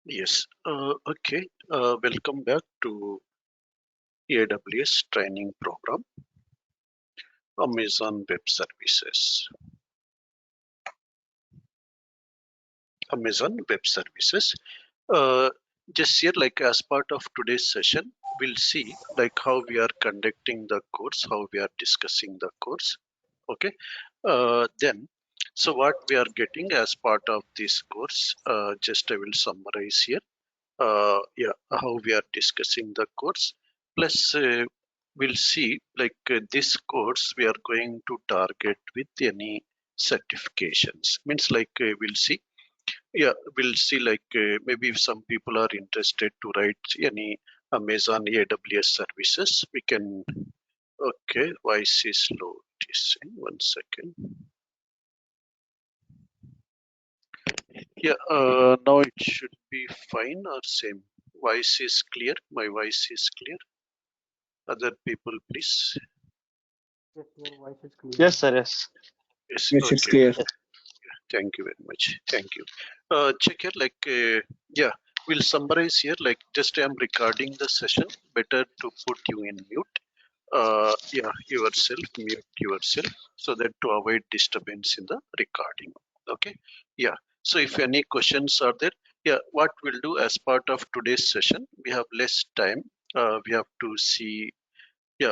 Yes. Okay. Welcome back to AWS training program, Amazon Web Services. Amazon Web Services. Uh, just here, like as part of today's session, we'll see like how we are conducting the course, how we are discussing the course. Okay. Then, so what we are getting as part of this course, just I will summarize here. Yeah, how we are discussing the course. Plus, we'll see like this course we are going to target with any certifications. Means like we'll see. Yeah, we'll see like maybe if some people are interested to write any Amazon AWS services, we can. Okay, voice is low. It is in 1 second. Yeah, now it should be fine or same. Voice is clear. My voice is clear. Other people, please. Yes, your voice is clear. Yes, sir. Yes. Yes, Yes, it's okay. clear. Thank you very much. Thank you. Check here, like, yeah, we'll summarize here. Like, just I'm recording the session. Better to put you in mute. Yeah, mute yourself, so that to avoid disturbance in the recording. Okay. Yeah. So if any questions are there, yeah, what we'll do as part of today's session, we have less time. We have to see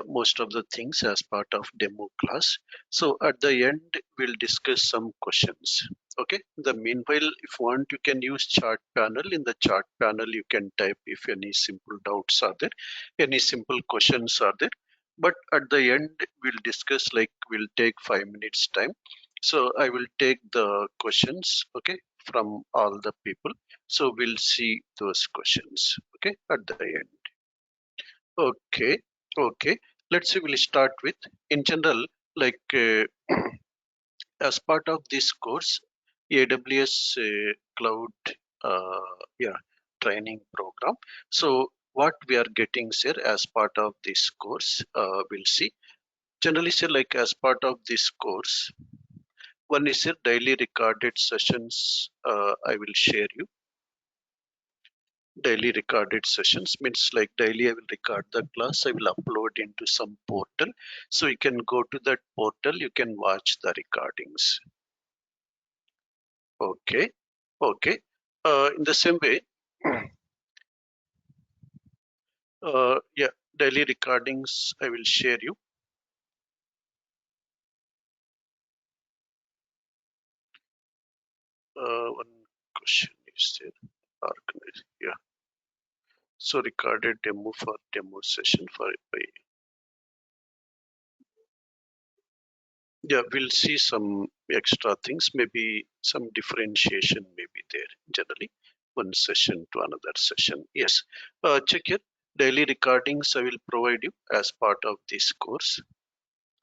most of the things as part of demo class. So at the end, we'll discuss some questions. Okay. The meanwhile, if you want, you can use chat panel. In the chat panel, you can type if any simple doubts are there, any simple questions are there. But at the end, we'll discuss like we'll take 5 minutes time. So I will take the questions, okay, from all the people. So we'll see those questions, okay, at the end. Okay, okay. Let's say we'll start with, in general, like as part of this course, AWS Cloud, yeah, training program. So what we are getting here as part of this course, we'll see. Generally, say like as part of this course, one is a daily recorded sessions. I will share you. Daily recorded sessions means like daily I will record the class, I will upload into some portal, so you can go to that portal, you can watch the recordings. Okay. Okay. In the same way, yeah, daily recordings I will share you. One question is there. Organize, yeah, so recorded demo for demo session for by, yeah, we'll see some extra things, maybe some differentiation may be there generally, one session to another session. Yes, check it. Daily recordings I will provide you as part of this course.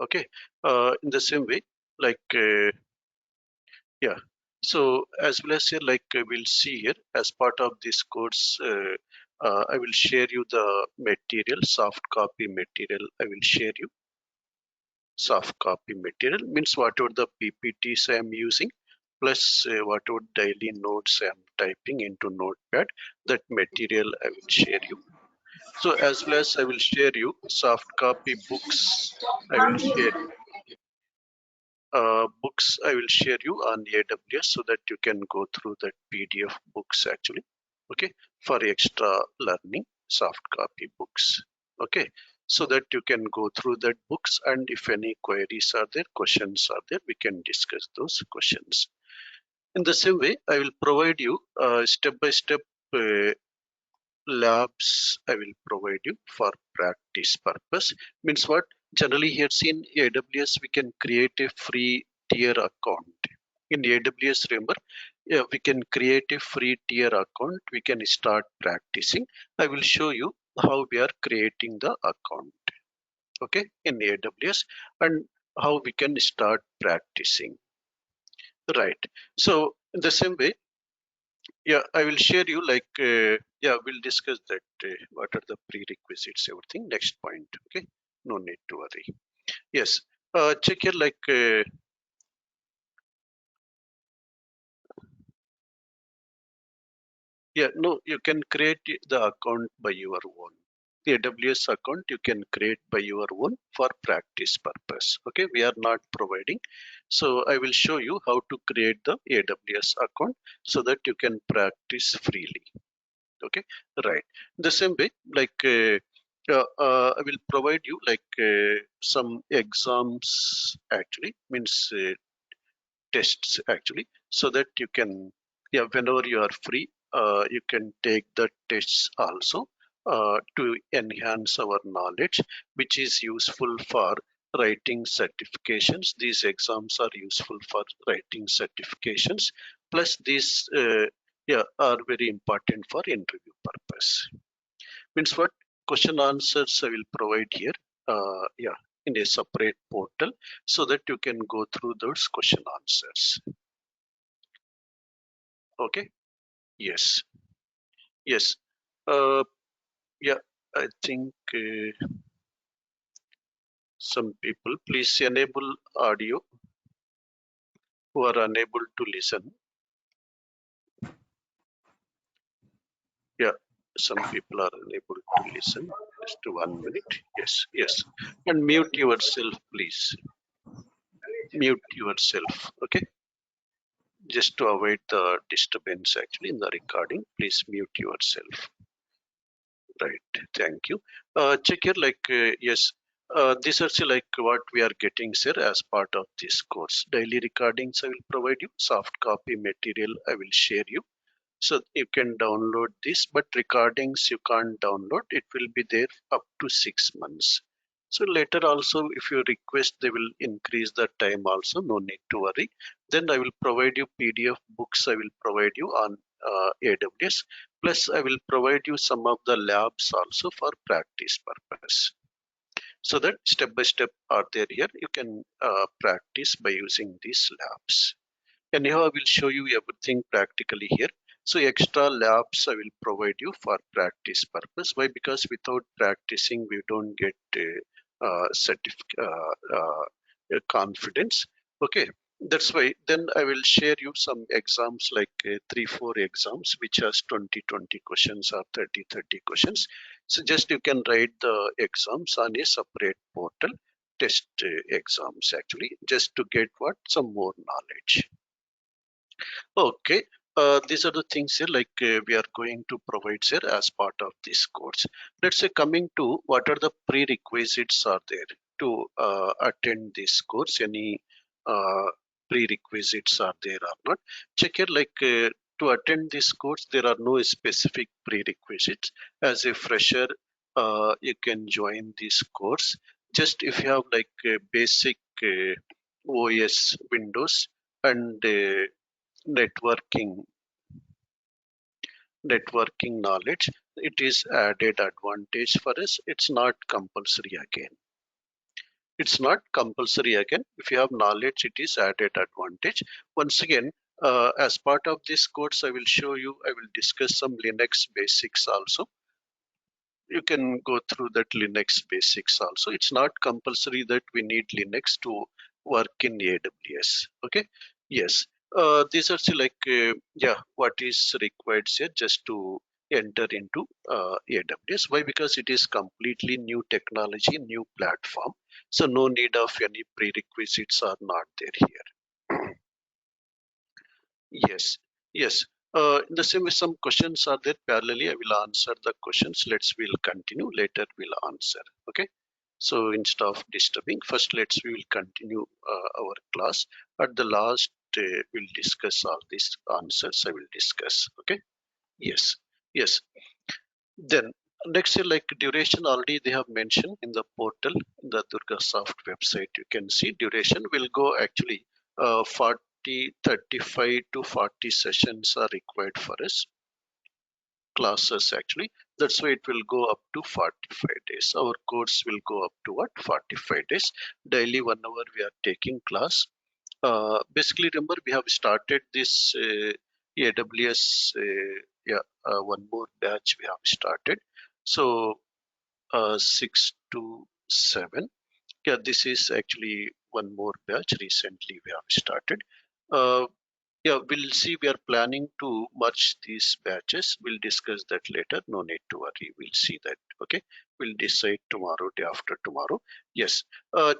Okay, in the same way, like, yeah. So as well as here, like we'll see here, as part of this course, I will share you the material, soft copy material. I will share you soft copy material, means whatever the PPTs I am using, plus whatever daily notes I am typing into Notepad, that material I will share you. So as well as I will share you soft copy books. I will share books. I will share you on AWS so that you can go through that PDF books actually. Okay, for extra learning, soft copy books. Okay, so that you can go through that books, and if any queries are there, questions are there, we can discuss those questions. In the same way, I will provide you step-by-step labs. I will provide you for practice purpose. Means what? Generally here in AWS, we can create a free tier account. In AWS, remember, yeah, we can create a free tier account. We can start practicing. I will show you how we are creating the account, okay, in AWS, and how we can start practicing. Right. So in the same way, yeah, I will share you like, yeah, we'll discuss that. What are the prerequisites, everything. Next point. Okay. No need to worry. Yes. Check here like, Yeah, no, you can create the account by your own. The AWS account you can create by your own for practice purpose. Okay, we are not providing. So I will show you how to create the AWS account so that you can practice freely. Okay, right. The same way, like I will provide you like some exams actually means tests actually so that you can, yeah, whenever you are free, you can take the tests also to enhance our knowledge, which is useful for writing certifications. These exams are useful for writing certifications, plus these yeah, are very important for interview purpose. Means what? Question answers I will provide here, yeah, in a separate portal so that you can go through those question answers. Okay. Yes. Yes. Uh, yeah. I think some people please enable audio who are unable to listen. Yeah. Some people are unable to listen. Just 1 minute. Yes. Yes. And mute yourself, please. Mute yourself. Okay. Just to avoid the disturbance actually in the recording, please mute yourself. Right. Thank you. Check here, like, yes, these are still like what we are getting, sir, as part of this course. Daily recordings I will provide you. Soft copy material I will share you. So you can download this, but recordings you can't download. It will be there up to 6 months. So later also, if you request, they will increase the time also. No need to worry. Then I will provide you PDF books. I will provide you on AWS. Plus, I will provide you some of the labs also for practice purpose. So that step by step are there here. You can practice by using these labs. Anyhow, I will show you everything practically here. So extra labs I will provide you for practice purpose. Why? Because without practicing, we don't get confidence. Okay, that's why. Then I will share you some exams like 3, 4 exams, which has 20 questions or 30 questions. So just you can write the exams on a separate portal, test exams actually, just to get what some more knowledge. Okay, these are the things here like we are going to provide here as part of this course. Let's say coming to what are the prerequisites are there to attend this course. Any uh, prerequisites are there or not? Check here like to attend this course there are no specific prerequisites. As a fresher, you can join this course. Just if you have like basic OS Windows and networking networking knowledge, it is added advantage for us. It's not compulsory again. It's not compulsory again. If you have knowledge, it is added advantage. Once again, as part of this course, I will show you, I will discuss some Linux basics also. You can go through that Linux basics also. It's not compulsory that we need Linux to work in AWS. Okay. Yes. These are still like, yeah, what is required here just to enter into AWS. Why? Because it is completely new technology, new platform. So no need of any prerequisites are not there here. Yes, yes. In the same way, some questions are there parallelly. I will answer the questions. We'll continue. Later we'll answer. Okay. So instead of disturbing, first we will continue our class. At the last, we'll discuss all these answers. I will discuss. Okay. Yes. Yes. Then next year, like duration already they have mentioned in the portal, in the DurgaSoft website. You can see duration will go actually 40, 35 to 40 sessions are required for us classes actually. That's why it will go up to 45 days. Our course will go up to what? 45 days. Daily 1 hour we are taking class. Basically, remember we have started this AWS, yeah, one more batch we have started. So 6 to 7. Yeah, this is actually one more batch recently we have started. Uh, Yeah, we'll see. We are planning to merge these batches. We'll discuss that later. No need to worry. We'll see that. Okay. We'll decide tomorrow, day after tomorrow. Yes.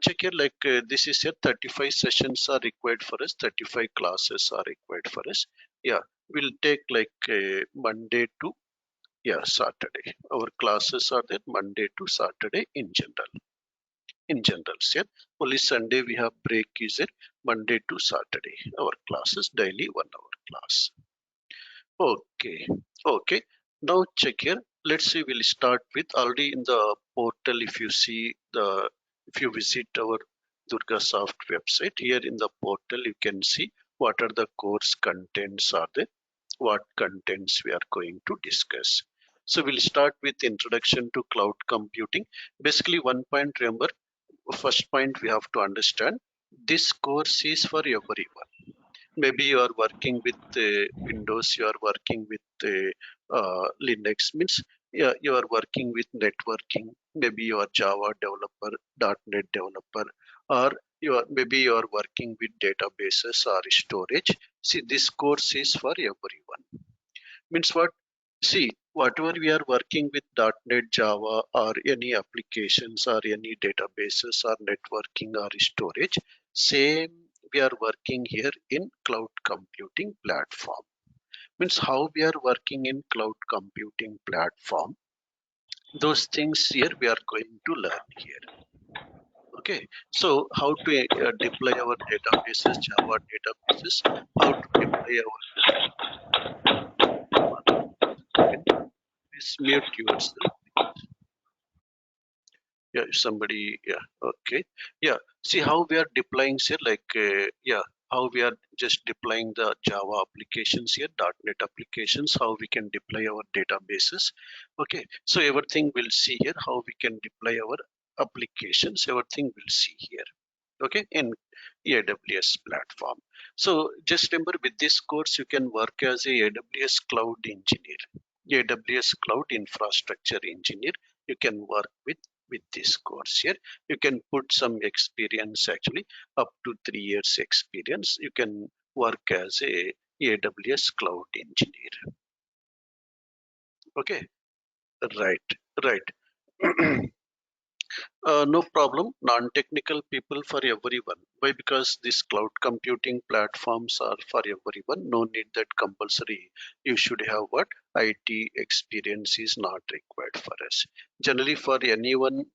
Check here. Like this is here. 35 sessions are required for us. 35 classes are required for us. Yeah. We'll take like Monday to Saturday. Our classes are there Monday to Saturday in general. In general, yeah. Only Sunday we have break is it Monday to Saturday. Our classes daily 1 hour class. Okay, okay. Now check here. Let's see. We'll start with already in the portal. If you see the, if you visit our DurgaSoft website here in the portal, you can see what are the course contents are there, what contents we are going to discuss. So we'll start with introduction to cloud computing. Basically, one point remember, first point we have to understand, this course is for everyone. Maybe you are working with Windows, you are working with Linux, means yeah, you are working with networking. Maybe you are Java developer, .NET developer, or you are, maybe you are working with databases or storage. See, this course is for everyone. Means what? See, whatever we are working with .NET, Java, or any applications or any databases or networking or storage, same we are working here in cloud computing platform. Means how we are working in cloud computing platform, those things here we are going to learn here. Okay, so how to deploy our databases, Java databases, how to deploy our, please mute yourself. Yeah, if somebody, yeah, okay, yeah. See how we are deploying here, like yeah, how we are just deploying the Java applications here, .NET applications, how we can deploy our databases. Okay, so everything we'll see here, how we can deploy our applications, everything we'll see here. Okay, in AWS platform. So just remember, with this course you can work as a AWS cloud engineer, AWS cloud infrastructure engineer. You can work with this course here. You can put some experience, actually up to 3 years experience. You can work as a AWS cloud engineer. Okay, right, right. No problem. Non-technical people for everyone. Why? Because these cloud computing platforms are for everyone. No need that compulsory. You should have what? IT experience is not required for us. Generally, for anyone,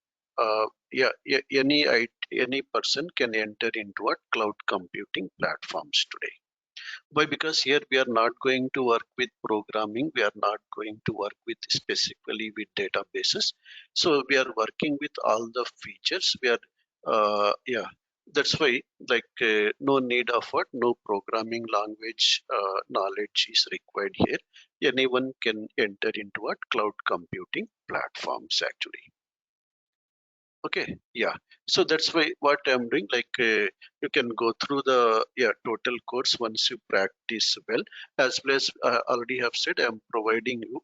any person can enter into what cloud computing platforms today. Why? Because here we are not going to work with programming. We are not going to work with specifically with databases. So we are working with all the features. We are, yeah. That's why, like, no need of what, no programming language knowledge is required here. Anyone can enter into what cloud computing platforms actually. Okay, yeah. So that's why what I'm doing, like you can go through the total course once you practice well. As well as already have said, I'm providing you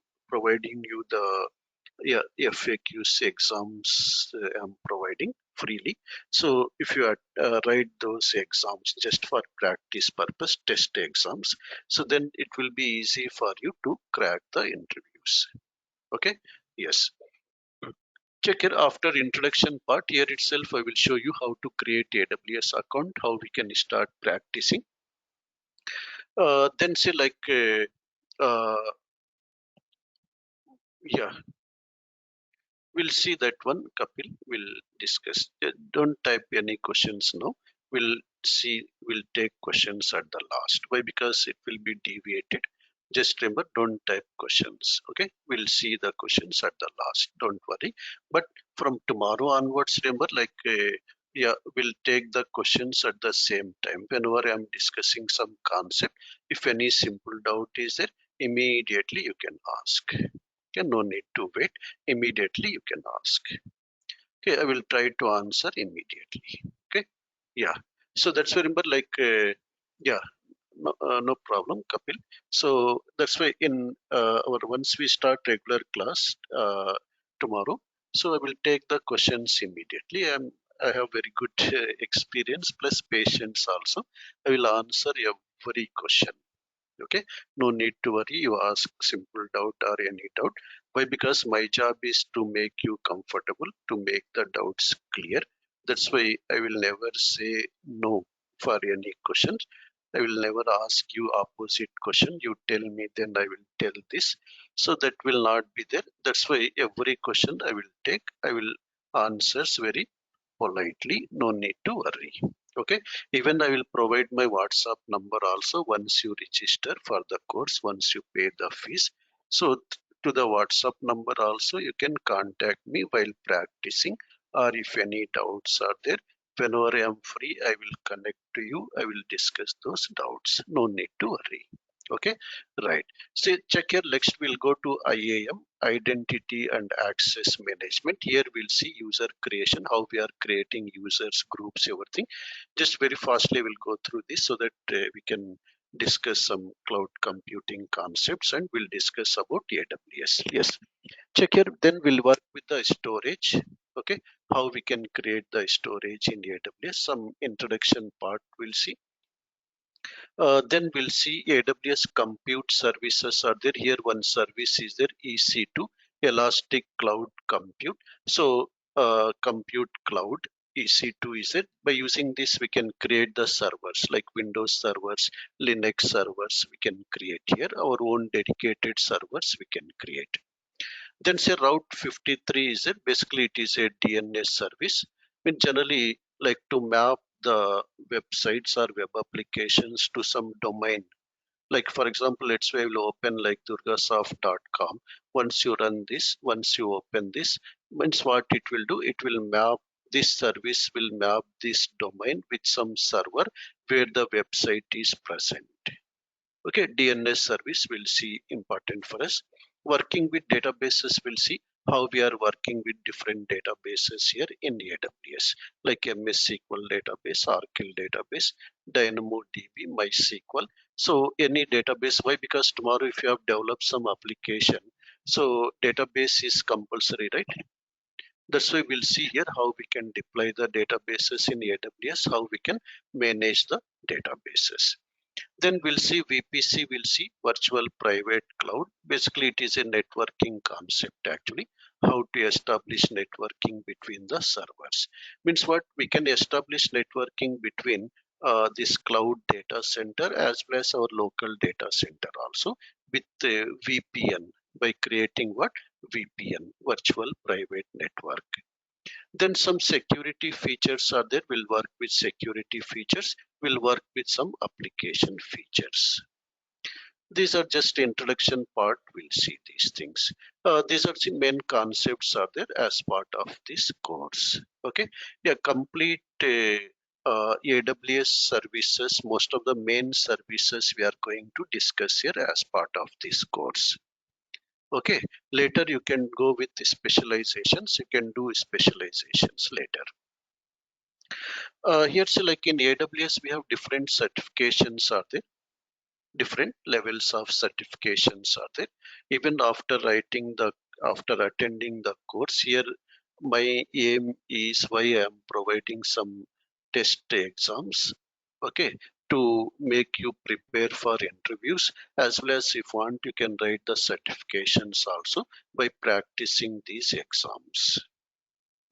the FAQs exams. I'm providing freely. So if you write those exams just for practice purpose, test exams, so then it will be easy for you to crack the interviews. Okay. Yes. Check here, after introduction part, here itself I will show you how to create AWS account, how we can start practicing. Then say like yeah, we'll see that one. Kapil will discuss. Don't type any questions now. We'll see, we'll take questions at the last. Why? Because it will be deviated. Just remember, don't type questions. Okay, we'll see the questions at the last, don't worry. But from tomorrow onwards, remember, like yeah, we'll take the questions at the same time whenever I'm discussing some concept. If any simple doubt is there, immediately you can ask. Okay, no need to wait, immediately you can ask. Okay, I will try to answer immediately. Okay, yeah. So that's why, remember, like yeah, no, no problem, Kapil. So that's why in our, once we start regular class tomorrow, so I will take the questions immediately. I have very good experience plus patience also. I will answer every question. Okay, no need to worry, you ask simple doubt or any doubt. Why? Because my job is to make you comfortable, to make the doubts clear. That's why I will never say no for any questions. I will never ask you opposite question, you tell me then I will tell this. So that will not be there. That's why every question I will take, I will answers very politely, no need to worry. Okay, even I will provide my WhatsApp number also once you register for the course, once you pay the fees. So to the WhatsApp number also you can contact me while practicing, or if any doubts are there, whenever I am free I will connect to you, I will discuss those doubts, no need to worry. Okay, right. So check here, next we'll go to IAM, identity and access management. Here we'll see user creation, how we are creating users, groups, everything. Just very fastly we'll go through this so that we can discuss some cloud computing concepts, and we'll discuss about AWS. Yes, check here, then we'll work with the storage. Okay, how we can create the storage in AWS, some introduction part we'll see. Then we'll see AWS compute services are there. Here one service is there, EC2, Elastic Cloud Compute. So compute cloud, EC2 is it. By using this, we can create the servers like Windows servers, Linux servers. We can create here our own dedicated servers. We can create. Then say Route 53 is it. Basically, it is a DNS service. I mean, generally, like to map the websites or web applications to some domain. Like for example, let's say we'll open like durgasoft.com. Once you run this, once you open this, means what it will do, it will map, this service will map this domain with some server where the website is present. Okay, DNS service we'll see important for us. Working with databases, we'll see how we are working with different databases here in AWS, like MS SQL database, Oracle database, DynamoDB, MySQL. So any database, why? Because tomorrow if you have developed some application, so database is compulsory, right? That's why we'll see here how we can deploy the databases in AWS, how we can manage the databases. Then we'll see VPC, we'll see virtual private cloud. Basically, it is a networking concept actually. How to establish networking between the servers. Means what? We can establish networking between this cloud data center as well as our local data center also with VPN, by creating what? VPN, virtual private network. Then some security features are there. We'll work with security features. We'll work with some application features. These are just introduction part. We'll see these things. These are the main concepts are there as part of this course. Okay. Yeah, complete AWS services. Most of the main services we are going to discuss here as part of this course. Okay, later you can go with the specializations, you can do specializations later. Here's like in AWS we have different certifications are there, different levels of certifications are there. Even after after attending the course here, my aim is why I am providing some test exams, okay, to make you prepare for interviews, as well as if want you can write the certifications also by practicing these exams.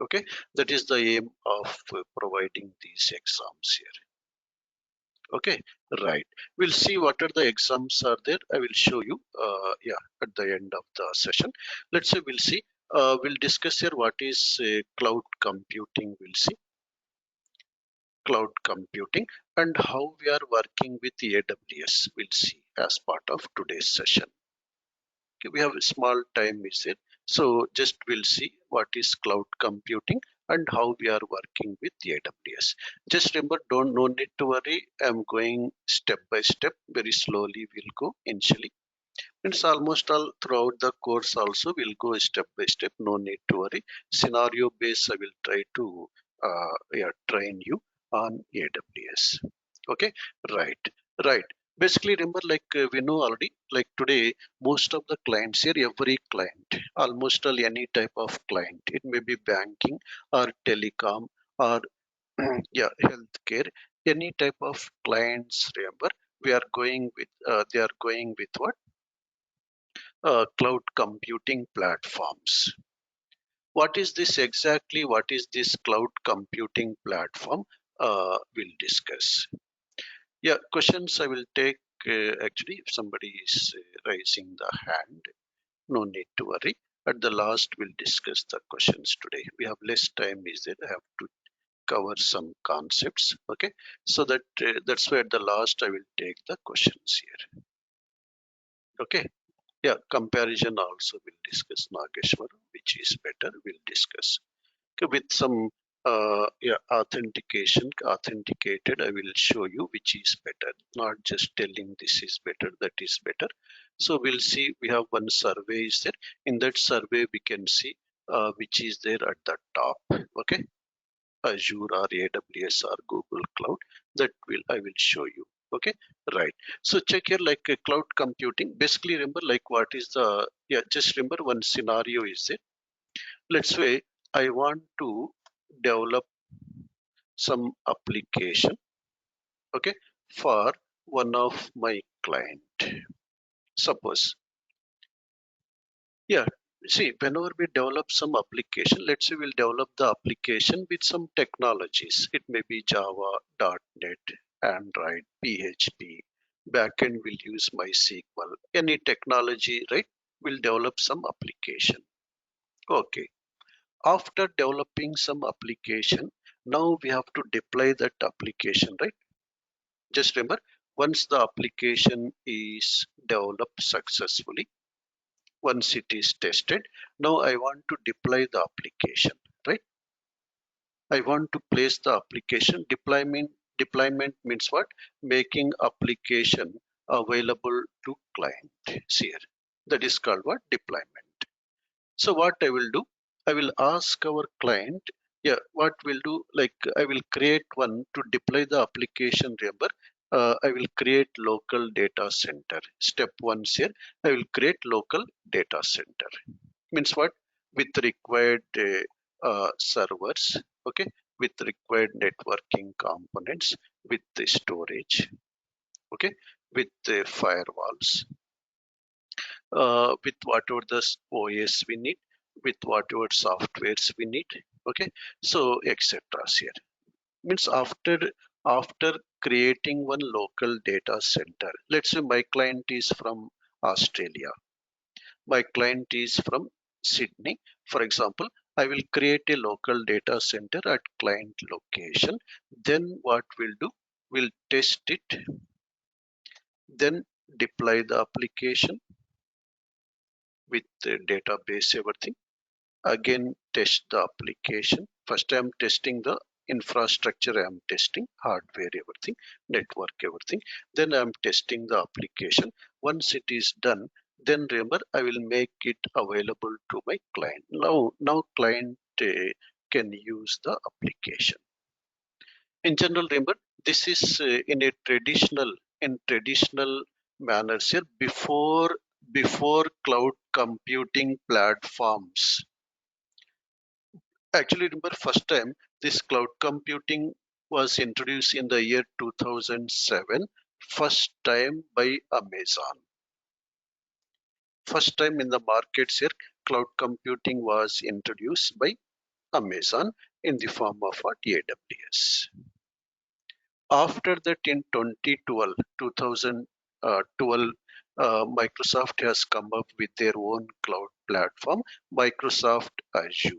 Okay, that is the aim of providing these exams here. Okay, right, we'll see what are the exams are there. I will show you yeah, at the end of the session. Let's say we'll see, we'll discuss here what is cloud computing. We'll see cloud computing and how we are working with the AWS. We'll see as part of today's session. Okay, we have a small time is it, so just we'll see what is cloud computing and how we are working with the AWS. Just remember, don't, no need to worry, I'm going step by step, very slowly we'll go initially. It's almost all throughout the course also we'll go step by step, no need to worry. Scenario based I will try to yeah, train you on AWS. Okay, right, right. Basically remember, like we know already, like today most of the clients here, every client, almost all any type of client, it may be banking or telecom or yeah, healthcare, any type of clients, remember we are going with they are going with what? Cloud computing platforms. What is this exactly? What is this cloud computing platform? We'll discuss. Yeah, questions I will take. Actually, if somebody is raising the hand, no need to worry. At the last, we'll discuss the questions today. We have less time, is there? I have to cover some concepts. Okay, so that's why at the last I will take the questions here. Okay, yeah, comparison also we'll discuss. Nageshwar, which is better, we'll discuss. Okay, with some yeah, authenticated, I will show you which is better, not just telling this is better, that is better. So we'll see, we have one survey is there. In that survey we can see which is there at the top. Okay, Azure or AWS or Google Cloud, that will I will show you. Okay, right. So check here, like cloud computing, basically remember like what is the, yeah, just remember one scenario is there. Let's say I want to develop some application, okay, for one of my client. Suppose, yeah, see, whenever we develop some application, let's say we'll develop the application with some technologies. It may be Java, .NET, Android, PHP. Backend will use MySQL. Any technology, right? We'll develop some application. Okay. After developing some application, now we have to deploy that application, right? Just remember, once the application is developed successfully, once it is tested, now I want to deploy the application, right? I want to place the application. Deployment means what? Making application available to client here. That is called what? Deployment. So what I will do, I will ask our client, yeah, what we'll do, like I will create one to deploy the application. Remember, I will create local data center. Step one here, I will create local data center. Means what? With required servers, okay, with required networking components, with the storage, okay, with the firewalls, with whatever the OS we need, with whatever softwares we need. Okay, so etc. Here means after creating one local data center. Let's say my client is from Australia. My client is from Sydney. For example, I will create a local data center at client location. Then what we'll do? We'll test it. Then deploy the application with the database, everything. Again, test the application. First, I'm testing the infrastructure, I'm testing hardware, everything, network, everything. Then I'm testing the application. Once it is done, then remember, I will make it available to my client. Now client can use the application. In general, remember, this is in traditional manners here before cloud computing platforms. Actually, remember first time this cloud computing was introduced in the year 2007, first time by Amazon. First time in the markets here, cloud computing was introduced by Amazon in the form of what? AWS. After that, in 2012, Microsoft has come up with their own cloud platform, Microsoft Azure.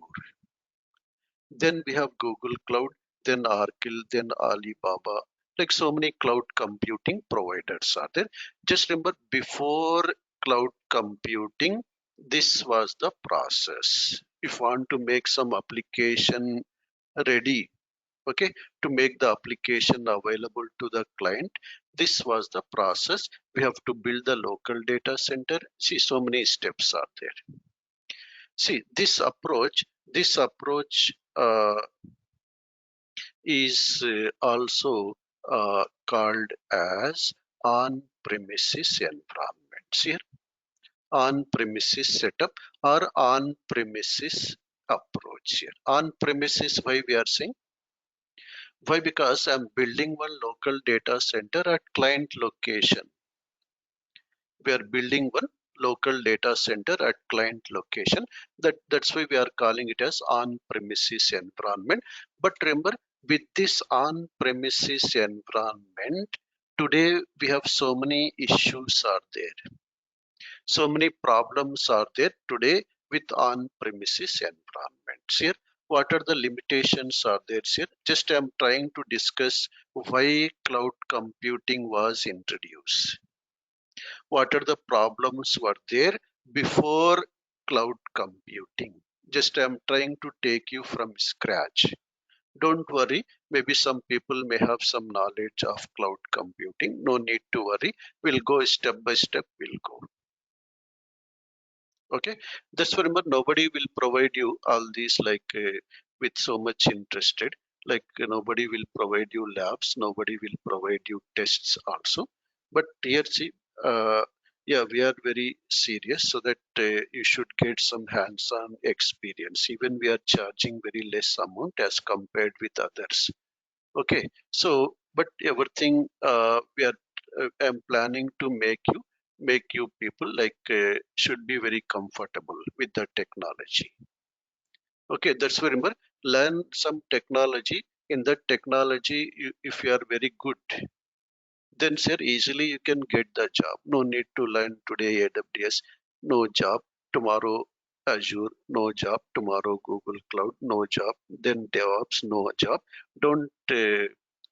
Then we have Google Cloud, then Oracle, then Alibaba. Like so many cloud computing providers are there. Just remember, before cloud computing, this was the process. If you want to make some application ready, okay, to make the application available to the client, this was the process. We have to build the local data center. See, so many steps are there. See, this approach is also called as on-premises environments here, on-premises setup or on-premises approach here. On-premises, why we are saying? Why? Because I'm building one local data center at client location. We are building one local data center at client location. That's why we are calling it as on-premises environment. But remember, with this on-premises environment, today we have so many issues are there. So many problems are there today with on-premises environments. Here, what are the limitations are there here? Just I'm trying to discuss why cloud computing was introduced. What are the problems were there before cloud computing? Just I'm trying to take you from scratch. Don't worry, maybe some people may have some knowledge of cloud computing. No need to worry. We'll go step by step, we'll go. Okay, just remember, nobody will provide you all these with so much interested. Nobody will provide you labs, nobody will provide you tests also. But here, see, yeah, we are very serious so that you should get some hands-on experience. Even we are charging very less amount as compared with others. Okay, so but everything we are I'm planning to make you people should be very comfortable with the technology. Okay, that's why remember, learn some technology. In that technology, if you are very good, then sir, easily you can get the job. No need to learn today AWS, no job. Tomorrow Azure, no job. Tomorrow Google Cloud, no job. Then DevOps, no job. Don't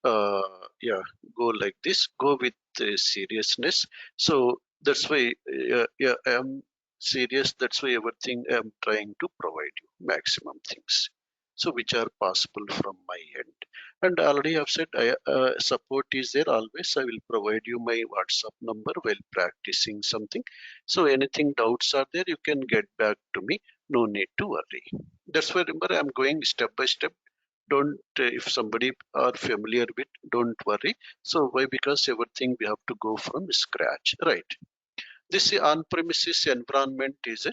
yeah, go like this. Go with seriousness. So that's why yeah, I am serious. That's why everything I am trying to provide you maximum things, so which are possible from my end. And already I've said support is there always. I will provide you my WhatsApp number while practicing something. So anything doubts are there, you can get back to me. No need to worry. That's why remember I'm going step by step. Don't if somebody are familiar with, don't worry. So why? Because everything we have to go from scratch, right? This on-premises environment is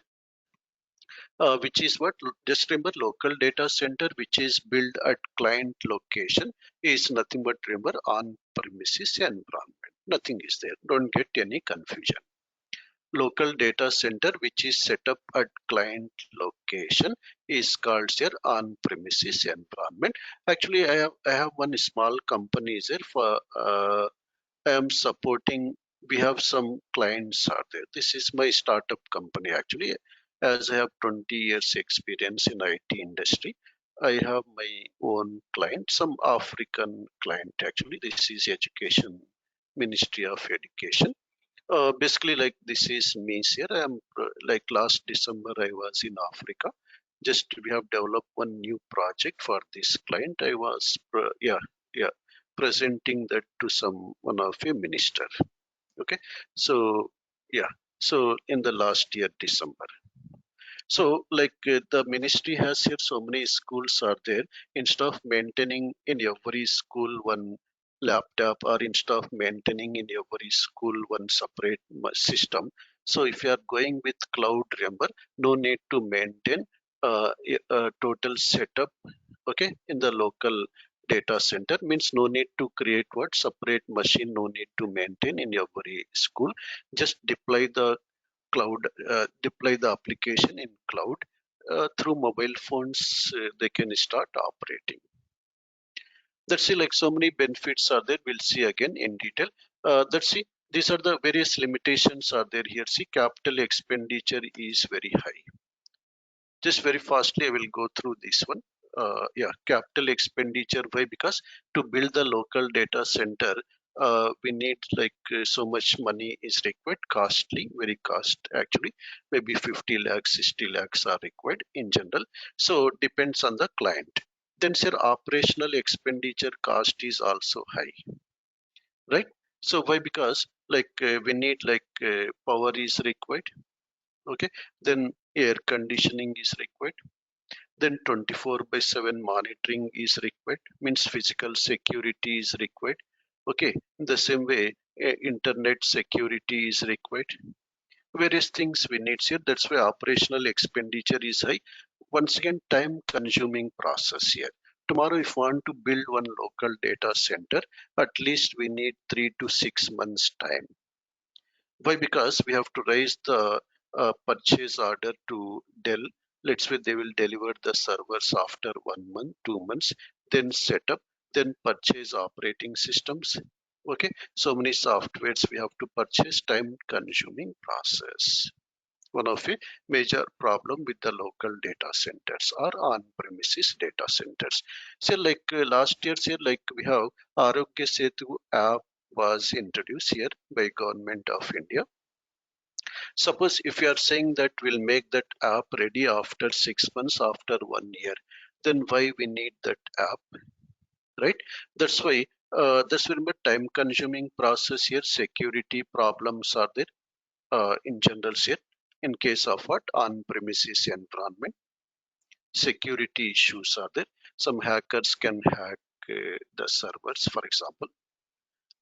which is what, just remember, local data center which is built at client location is nothing but, remember, on premises environment. Nothing is there, don't get any confusion. Local data center which is set up at client location is called your on premises environment. Actually, I have one small company there for I am supporting. We have some clients are there. This is my startup company actually. As I have 20 years experience in IT industry, I have my own client, some African client actually. This is Education Ministry of Education. Basically, like this is me here. I am like last December I was in Africa. Just we have developed one new project for this client. I was yeah, presenting that to some one of a minister. Okay, so yeah, so in the last year December. So the ministry has here so many schools are there. Instead of maintaining in every school one laptop, or instead of maintaining in every school one separate system. So if you are going with cloud, remember, no need to maintain a total setup. Okay, in the local data center means no need to create what separate machine, no need to maintain in every school. Just deploy the application in cloud through mobile phones. They can start operating. Let's see, like so many benefits are there. We'll see again in detail. Let's see. These are the various limitations are there here. See, capital expenditure is very high. Just very fastly, I will go through this one. Yeah, capital expenditure. Why? Because to build the local data center, we need so much money is required, costly, very cost actually. Maybe 50 lakhs, 60 lakhs are required in general. So depends on the client. Then sir, operational expenditure cost is also high, right? So why? Because we need power is required. Okay, then air conditioning is required. Then 24 by 7 monitoring is required, means physical security is required. Okay, in the same way, internet security is required. Various things we need here. That's why operational expenditure is high. Once again, time consuming process here. tomorrow if we want to build one local data center, at least we need 3 to 6 months time. Why? Because we have to raise the purchase order to Dell. Let's say they will deliver the servers after 1 month, 2 months, then set up, then purchase operating systems. Okay, so many softwares we have to purchase, time consuming process. One of the major problem with the local data centers or on-premises data centers. So like last year, say like we have Arogya Setu app was introduced here by Government of India. Suppose if you are saying that we'll make that app ready after 6 months, after 1 year, then why we need that app, right? That's why that's very much time consuming process here. Security problems are there in general here. In case of what on-premises environment, security issues are there. Some hackers can hack the servers, for example.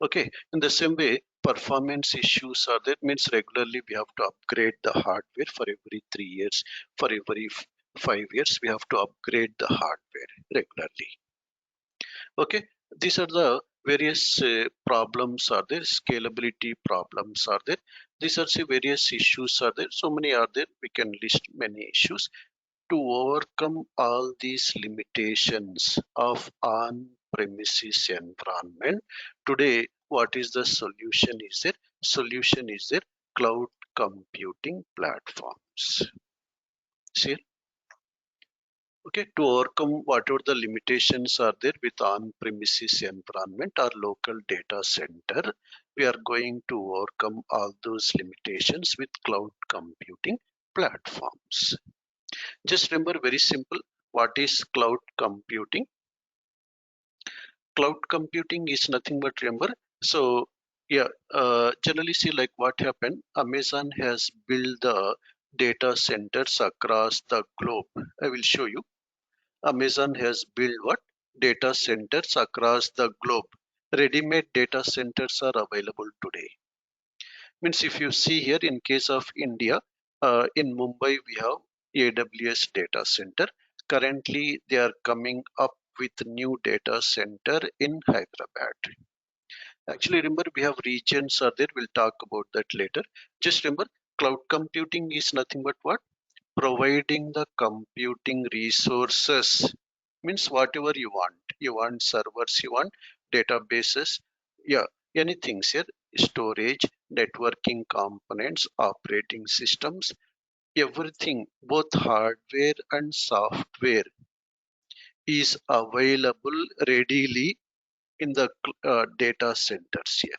Okay, in the same way, performance issues are there. Means regularly we have to upgrade the hardware for every 3 years, for every 5 years, we have to upgrade the hardware regularly. Okay, these are the various problems are there. Scalability problems are there. These are the various issues are there. So many are there. We can list many issues to overcome all these limitations of on-premises environment. Today, what is the solution? Is there solution? Is there cloud computing platforms? See, okay, to overcome whatever the limitations are there with on-premises environment or local data center, we are going to overcome all those limitations with cloud computing platforms. Just remember, very simple, what is cloud computing? Cloud computing is nothing but, remember, so yeah, generally see like what happened. Amazon has built the data centers across the globe. I will show you. Amazon has built what? Data centers across the globe. Ready-made data centers are available today. Means if you see here in case of India, in Mumbai we have AWS data center. Currently they are coming up with new data center in Hyderabad. Actually remember, we have regions are there, we'll talk about that later. Just remember, cloud computing is nothing but what? Providing the computing resources. Means whatever you want servers, you want databases, yeah, anything here, storage, networking components, operating systems, everything, both hardware and software is available readily in the data centers here.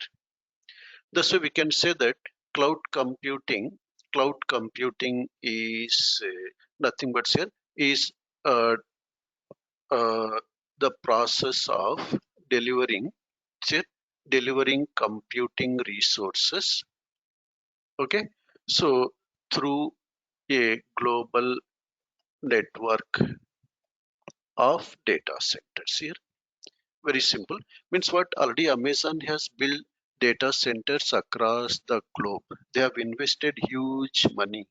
That's why we can say that cloud computing is nothing but here is uh, the process of delivering say, delivering computing resources, okay, so through a global network of data centers here. Very simple. Means what? Already Amazon has built data centers across the globe. They have invested huge money,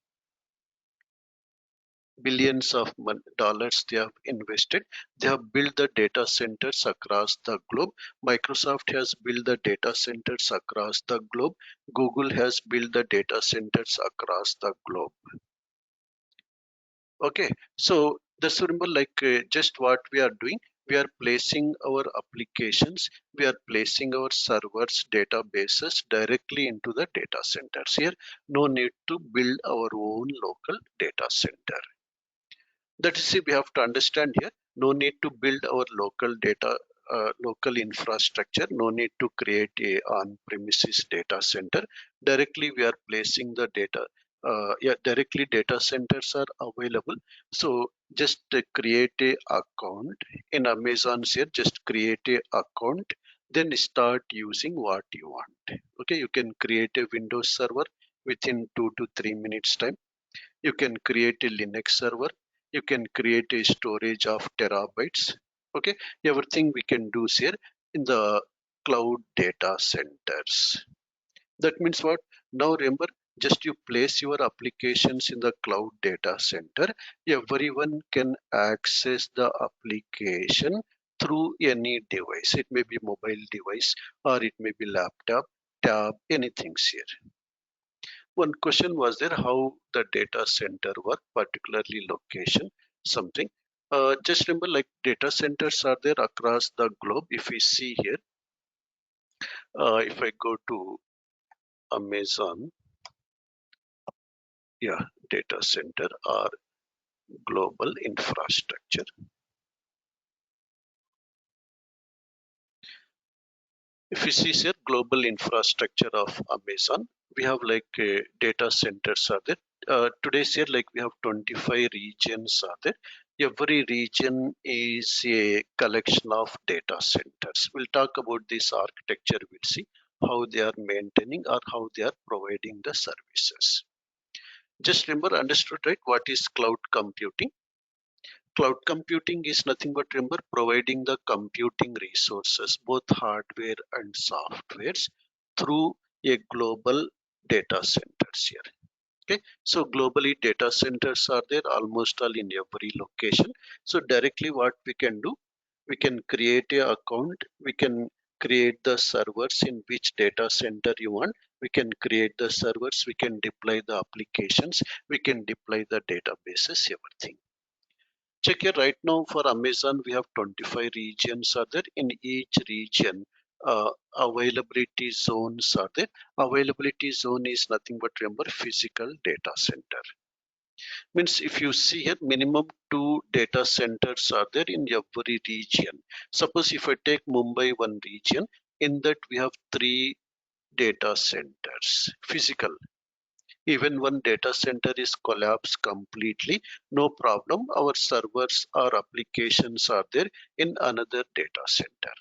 billions of dollars they have invested. They have built the data centers across the globe. Microsoft has built the data centers across the globe. Google has built the data centers across the globe. Okay, so that's remember like just what we are doing. We are placing our applications, we are placing our servers, databases directly into the data centers here. No need to build our own local data center. That is, we have to understand here, no need to build our local data, local infrastructure, no need to create a on-premises data center. Directly we are placing the data. Yeah, directly data centers are available. So just create a account in Amazon here, just create a account, then start using what you want. Okay, you can create a Windows server within 2 to 3 minutes time. You can create a Linux server, you can create a storage of terabytes. Okay, everything we can do here in the cloud data centers. That means what? Now remember, Just you place your applications in the cloud data center. Everyone can access the application through any device. It may be mobile device or it may be laptop, tab, anything here. One question was there, how the data center work, particularly location, something. Just remember, like data centers are there across the globe. If we see here, if I go to Amazon, yeah, data center or global infrastructure. If you see here, global infrastructure of Amazon, we have like data centers are there. Today's here, like we have 25 regions are there. Every region is a collection of data centers. We'll talk about this architecture. We'll see how they are maintaining or how they are providing the services. Just remember, understood, right? What is cloud computing? Cloud computing is nothing but, remember, providing the computing resources, both hardware and softwares, through a global data centers here. Okay, so globally data centers are there almost all in every location. So directly what we can do, we can create a account, we can create the servers in which data center you want, we can create the servers, we can deploy the applications, we can deploy the databases, everything. Check here right now for Amazon, we have 25 regions are there. In each region, availability zones are there. Availability zone is nothing but, remember, physical data center. Means if you see here, minimum 2 data centers are there in every region. Suppose if I take Mumbai one region, in that we have 3 data centers, physical. Even one data center is collapsed completely, no problem. Our servers or applications are there in another data center.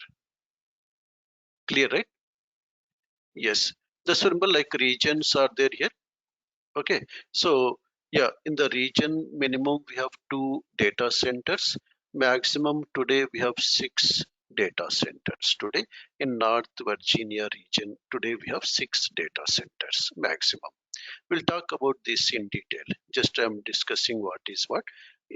Clear, right? Yes. Just remember, like regions are there here. Okay. So yeah, in the region, minimum we have 2 data centers. Maximum today we have 6 data centers. Today in North Virginia region, today we have 6 data centers maximum. We'll talk about this in detail. Just I'm discussing what is what.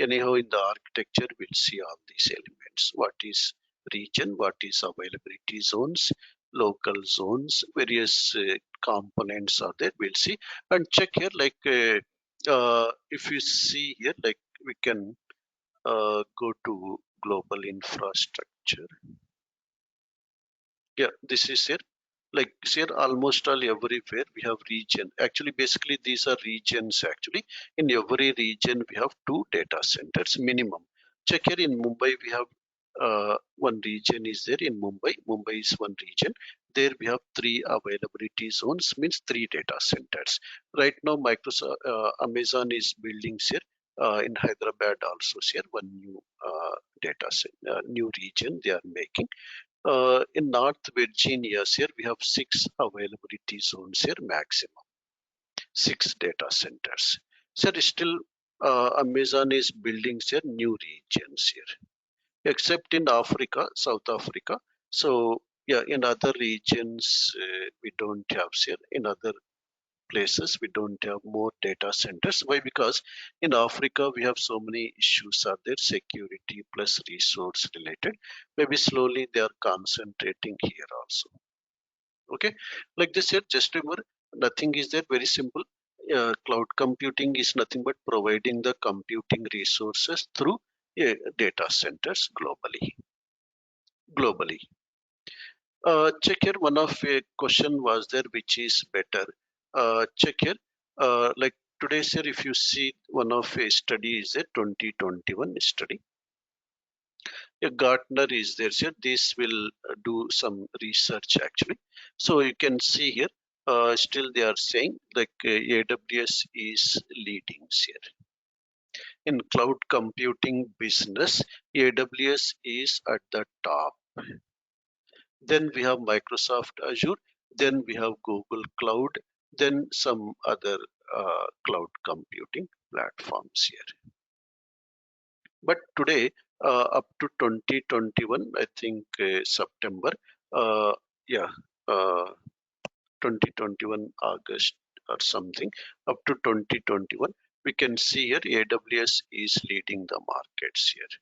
Anyhow, in the architecture, we'll see all these elements. What is region, what is availability zones, local zones, various components are there. We'll see. And check here, like if you see here, like we can go to global infrastructure. Yeah, this is here. Like here, almost all everywhere we have region. Actually, basically these are regions. Actually, in every region we have 2 data centers minimum. Check here in Mumbai we have one region is there in Mumbai. Mumbai is one region. There we have 3 availability zones, means 3 data centers. Right now, Microsoft, Amazon is building here. In Hyderabad also here one new data center, new region they are making. In North Virginia, here we have 6 availability zones here maximum, 6 data centers. Sir, still Amazon is building here new regions here, except in Africa, South Africa. So yeah, in other regions we don't have here. In other places we don't have more data centers. Why? Because in Africa we have so many issues are there, security plus resource related. Maybe slowly they are concentrating here also. Okay, like this here, just remember, nothing is there, very simple. Cloud computing is nothing but providing the computing resources through data centers globally. Check here, one of a question was there, which is better. Check here, like today, sir, if you see one of a study is a 2021 study. A Gartner is there, sir. This will do some research actually. So you can see here, still they are saying like AWS is leading here. In cloud computing business, AWS is at the top. Then we have Microsoft Azure, then we have Google Cloud, then some other cloud computing platforms here. But today, up to 2021, I think September, yeah, 2021 August, or something up to 2021. We can see here AWS is leading the markets here.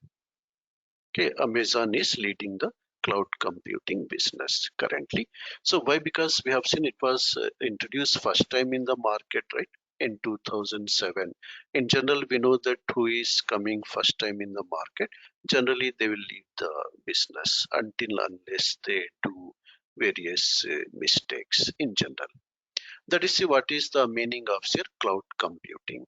Okay, Amazon is leading the cloud computing business currently. So why? Because we have seen it was introduced first time in the market, right? In 2007. In general, we know that who is coming first time in the market, generally they will leave the business until unless they do various mistakes in general. That is what is the meaning of say cloud computing.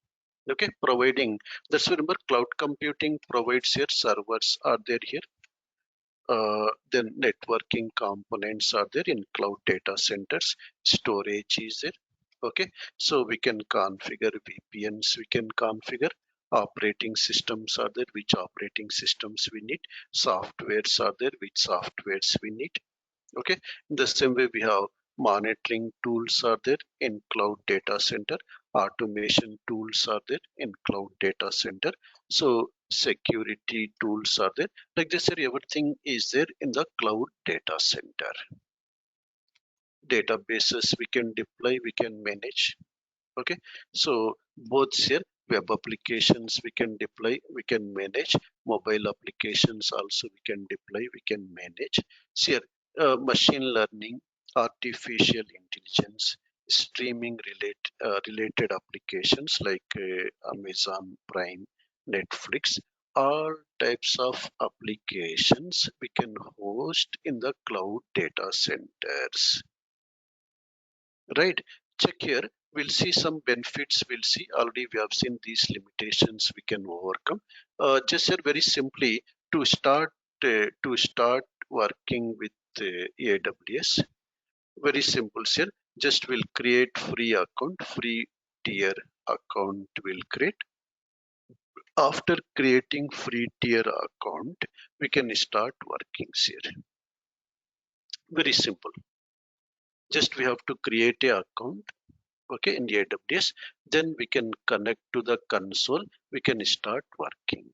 Okay, providing, that's why remember cloud computing provides here servers are there here, then networking components are there in cloud data centers, storage is there. Okay, so we can configure VPNs, we can configure operating systems are there, which operating systems we need, softwares are there, which softwares we need. Okay, in the same way we have monitoring tools are there in cloud data center, automation tools are there in cloud data center, so security tools are there. Like this here, everything is there in the cloud data center. Databases we can deploy, we can manage. Okay, so both here web applications we can deploy, we can manage, mobile applications also we can deploy, we can manage. So here machine learning, artificial intelligence, streaming related applications like Amazon Prime, Netflix, all types of applications we can host in the cloud data centers, right? Check here, we'll see some benefits, we'll see already we have seen these limitations we can overcome. Just here very simply to start working with AWS, very simple here, just will create free account, free tier account will create. After creating free tier account, we can start working here, very simple. Just we have to create a account, okay, in the AWS, then we can connect to the console, we can start working.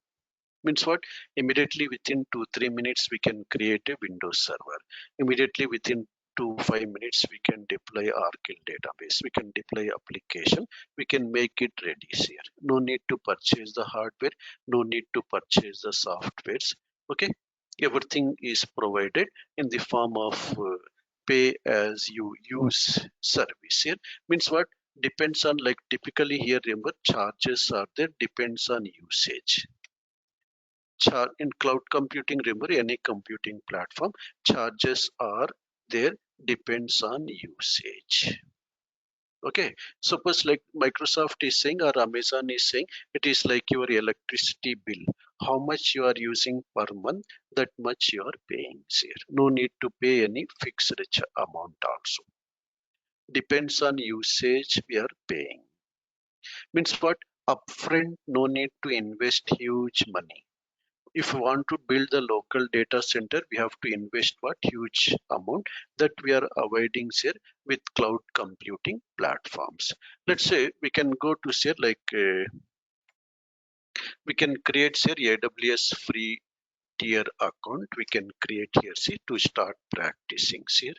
Means what? Immediately within 2-3 minutes we can create a Windows server. Immediately within 2-5 minutes we can deploy Oracle database, we can deploy application, we can make it ready here. No need to purchase the hardware, no need to purchase the softwares. Okay, everything is provided in the form of pay as you use service here. Means what? Depends on, like typically here remember charges are there, depends on usage. In cloud computing, remember any computing platform, charges are there, depends on usage. Okay, suppose like Microsoft is saying or Amazon is saying, it is like your electricity bill, how much you are using per month, that much you are paying here. No need to pay any fixed amount also, depends on usage we are paying. Means what? Upfront no need to invest huge money. If we want to build the local data center, we have to invest what? Huge amount, that we are avoiding here with cloud computing platforms. Let's say we can go to say like we can create say AWS free tier account, we can create here see to start practicing here.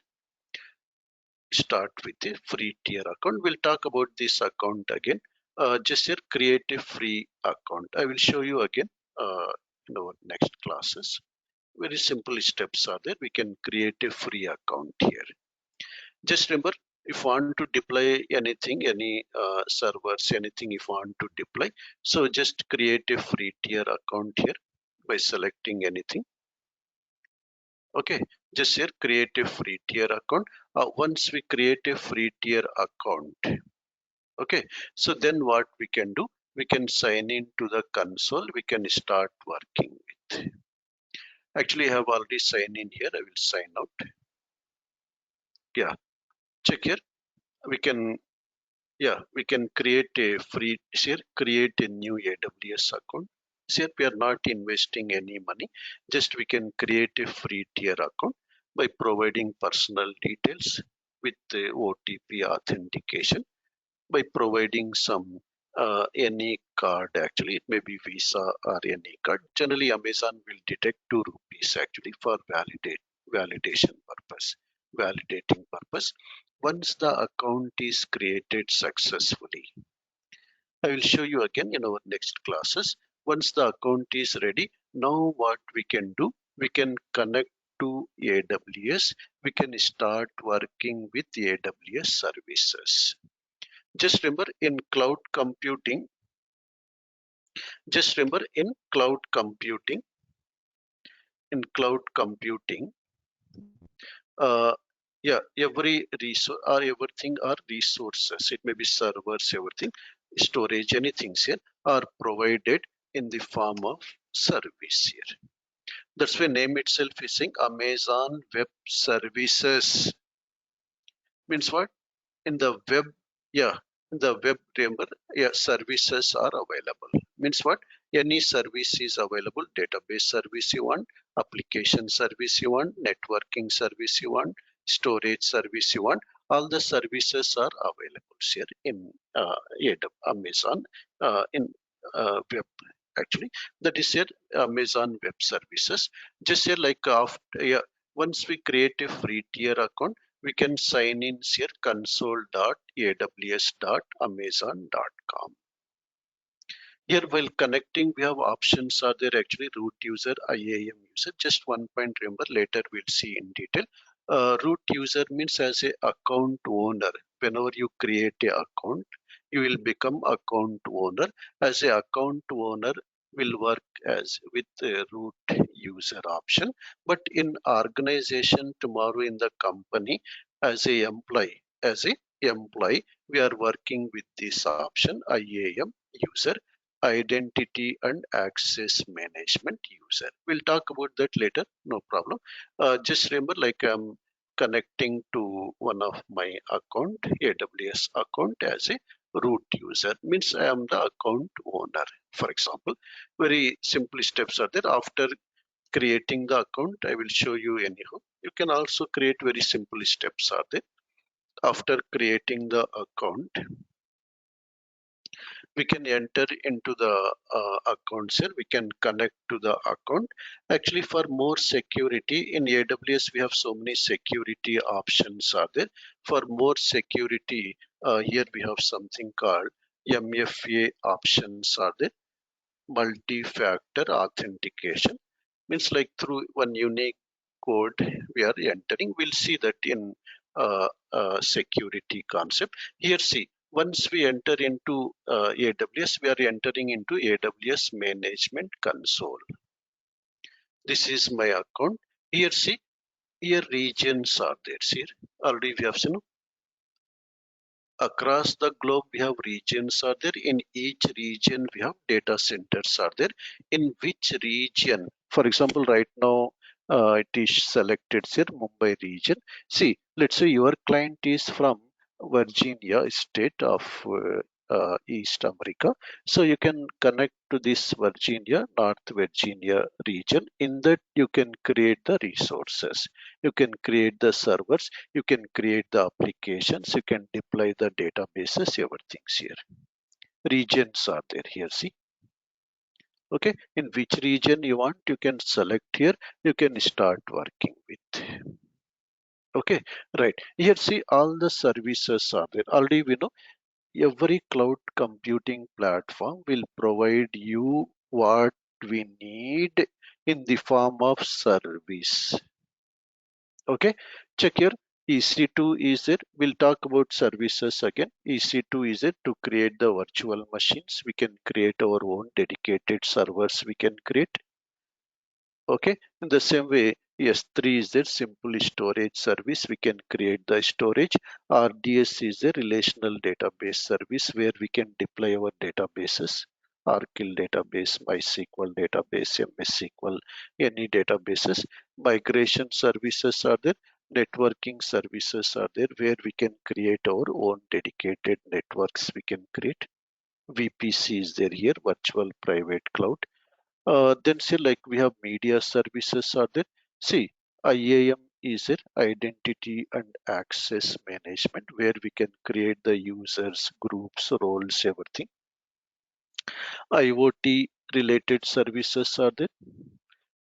Start with a free tier account, we'll talk about this account again. Just here create a free account, I will show you again in our next classes. Very simple steps are there, we can create a free account here. Just remember, if you want to deploy anything, any servers, anything if you want to deploy, so just create a free tier account here by selecting anything. Okay, just here create a free tier account. Once we create a free tier account, okay, so then what we can do, we can sign in to the console, we can start working with. Actually I have already signed in here, I will sign out. Yeah, check here, we can, yeah, we can create a free here, create a new AWS account. Here we are not investing any money, just we can create a free tier account by providing personal details with the OTP authentication, by providing some any card, actually it may be Visa or any card. Generally Amazon will detect 2 rupees actually for validation purpose, validating purpose. once the account is created successfully. I will show you again in our next classes. Once the account is ready, now what we can do, we can connect to AWS. We can start working with AWS services. Just remember in cloud computing, just remember in cloud computing, uh, yeah, every resource or everything are resources. It may be servers, everything, storage, anything here are provided in the form of service here. That's why name itself is saying Amazon Web Services. Means what? In the web, yeah, in the web, remember, yeah, services are available. Means what? Any service is available. Database service you want, application service you want, networking service you want, storage service you want, all the services are available here in Amazon, in web, actually, that is here Amazon Web Services. Just here like after, yeah, once we create a free tier account, we can sign in here console.aws.amazon.com. Here while connecting, we have options are there, actually root user, IAM user. Just one point, remember, later we'll see in detail. Root user means as a account owner. Whenever you create a account, you will become account owner. As a account owner will work as with a root user option. But in organization tomorrow in the company, as a employee, we are working with this option IAM user, identity and access management user. We'll talk about that later, no problem. Just remember, like I'm connecting to one of my account, AWS account, as a root user, means I am the account owner. For example, very simple steps are there. After creating the account, I will show you anyhow. You can also create very simple steps are there. After creating the account, we can enter into the accounts here. We can connect to the account. Actually, for more security in AWS, we have so many security options are there. For more security, here we have something called MFA options are there. Multi-factor authentication means like through one unique code we are entering. We'll see that in security concept. Here, see, once we enter into AWS, we are entering into AWS Management Console. This is my account. Here, see, here regions are there. See, already we have seen across the globe we have regions are there. In each region we have data centers are there. In which region, for example, right now it is selected here Mumbai region. See, let's say your client is from Virginia state of East America, so you can connect to this Virginia, North Virginia region. In that you can create the resources, you can create the servers, you can create the applications, you can deploy the databases, everything's here. Regions are there here, see. Okay, in which region you want, you can select here, you can start working with. Okay, right. Here, see, all the services are there. Already we know every cloud computing platform will provide you what we need in the form of service. Okay, check here. EC2 is it. We'll talk about services again. EC2 is it to create the virtual machines. We can create our own dedicated servers. We can create. Okay, in the same way, S3 is a simple storage service. We can create the storage. RDS is a relational database service where we can deploy our databases. Oracle database, MySQL database, MS SQL, any databases. Migration services are there. Networking services are there where we can create our own dedicated networks. We can create. VPC is there here, virtual private cloud. Then see, like we have media services are there. See, IAM is it, identity and access management, where we can create the users, groups, roles, everything. IoT related services are there.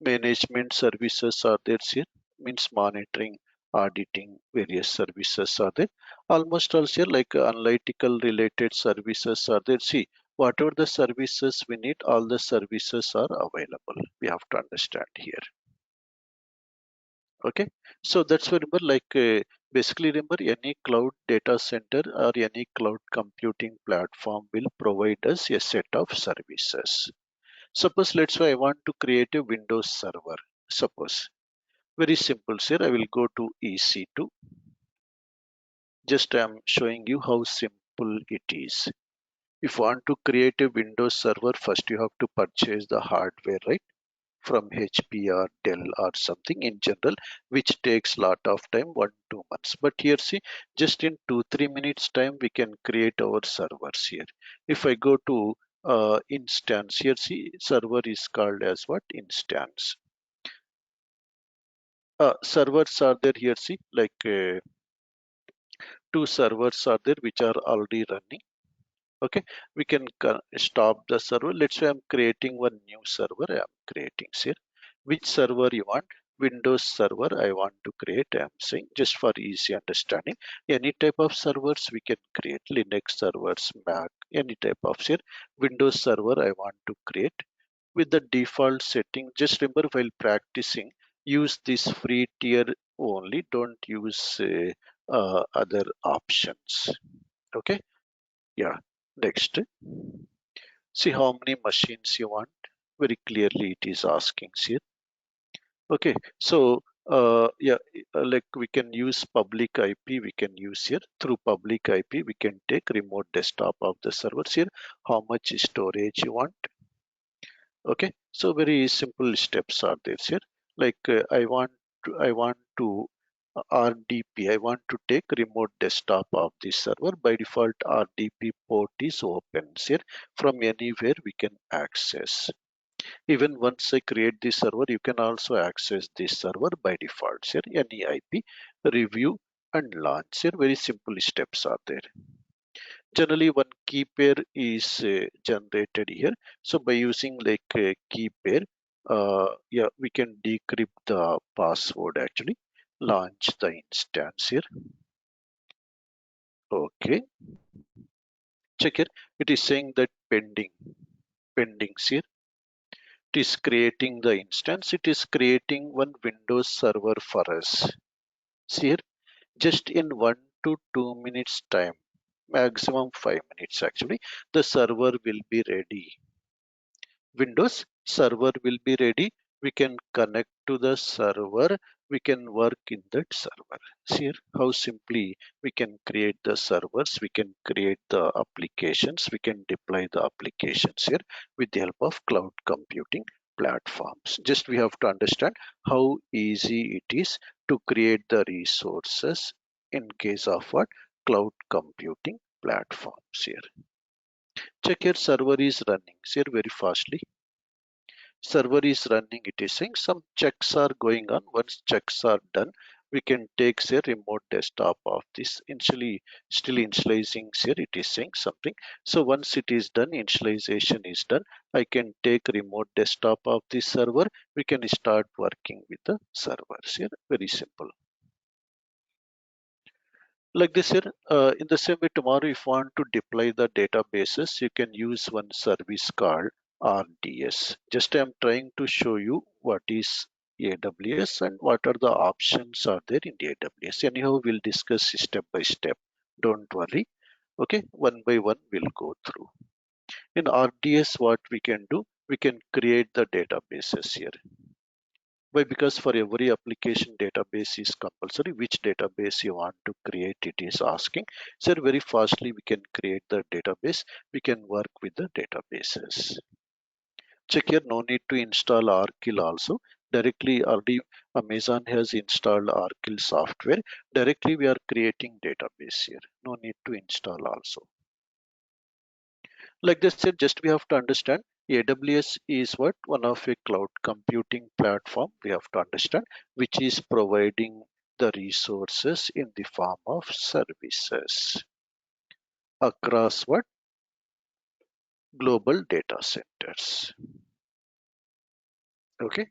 Management services are there here, means monitoring auditing various services are there. Almost all here like analytical related services are there. See, whatever the services we need, all the services are available. We have to understand here. Okay, so that's why remember basically remember any cloud data center or any cloud computing platform will provide us a set of services. Suppose let's say I want to create a Windows server. Suppose very simple here. I will go to EC2. Just I'm showing you how simple it is. If you want to create a Windows server, first you have to purchase the hardware, right? From HP or Dell or something in general, which takes lot of time, 1-2 months. But here see, just in 2-3 minutes time, we can create our servers here. If I go to instance here, see, server is called as what? Instance. Servers are there here, see, two servers are there which are already running. Okay, we can stop the server. Let's say I'm creating one new server. I'm creating here. Which server you want? Windows server I want to create. I'm saying just for easy understanding. Any type of servers we can create. Linux servers, Mac, any type of here. Windows server I want to create with the default setting. Just remember while practicing, use this free tier only. Don't use other options. Okay. Yeah. Next. See how many machines you want. Very clearly it is asking here. Okay. So yeah, like we can use public IP, we can use here. Through public IP, we can take remote desktop of the servers here. How much storage you want. Okay. So very simple steps are there here. I want to RDP. I want to take remote desktop of this server. By default, RDP port is open here. From anywhere we can access. Even once I create this server, you can also access this server by default here. Any IP, review and launch here. Very simple steps are there. Generally, one key pair is generated here. So by using key pair, yeah, we can decrypt the password actually. Launch the instance here. Okay, check here. It is saying that pending here. It is creating the instance. It is creating one Windows server for us. See here, just in 1 to 2 minutes time, maximum 5 minutes actually, the server will be ready. Windows server will be ready. We can connect to the server. We can work in that server. See here how simply we can create the servers. We can create the applications. We can deploy the applications here with the help of cloud computing platforms. Just we have to understand how easy it is to create the resources in case of what? Cloud computing platforms here. Check here server is running here very fastly. Server is running, it is saying some checks are going on. Once checks are done, we can take say remote desktop of this. Initially still initializing here, it is saying something. So once it is done, initialization is done, I can take remote desktop of this server. We can start working with the servers here. Very simple. Like this here, in the same way tomorrow if you want to deploy the databases, you can use one service called RDS. Just I'm trying to show you what is AWS and what are the options are there in the AWS. Anyhow, we'll discuss step by step. Don't worry. Okay, one by one we'll go through. In RDS, what we can do, we can create the databases here. Why? Because for every application database is compulsory. Which database you want to create, it is asking. So very fastly we can create the database. We can work with the databases. Check here, no need to install Arkill also. Directly already Amazon has installed Arkill software. Directly we are creating database here. No need to install also. Like this said, just we have to understand AWS is what? One of a cloud computing platform we have to understand, which is providing the resources in the form of services across what? Global data centers. Okay,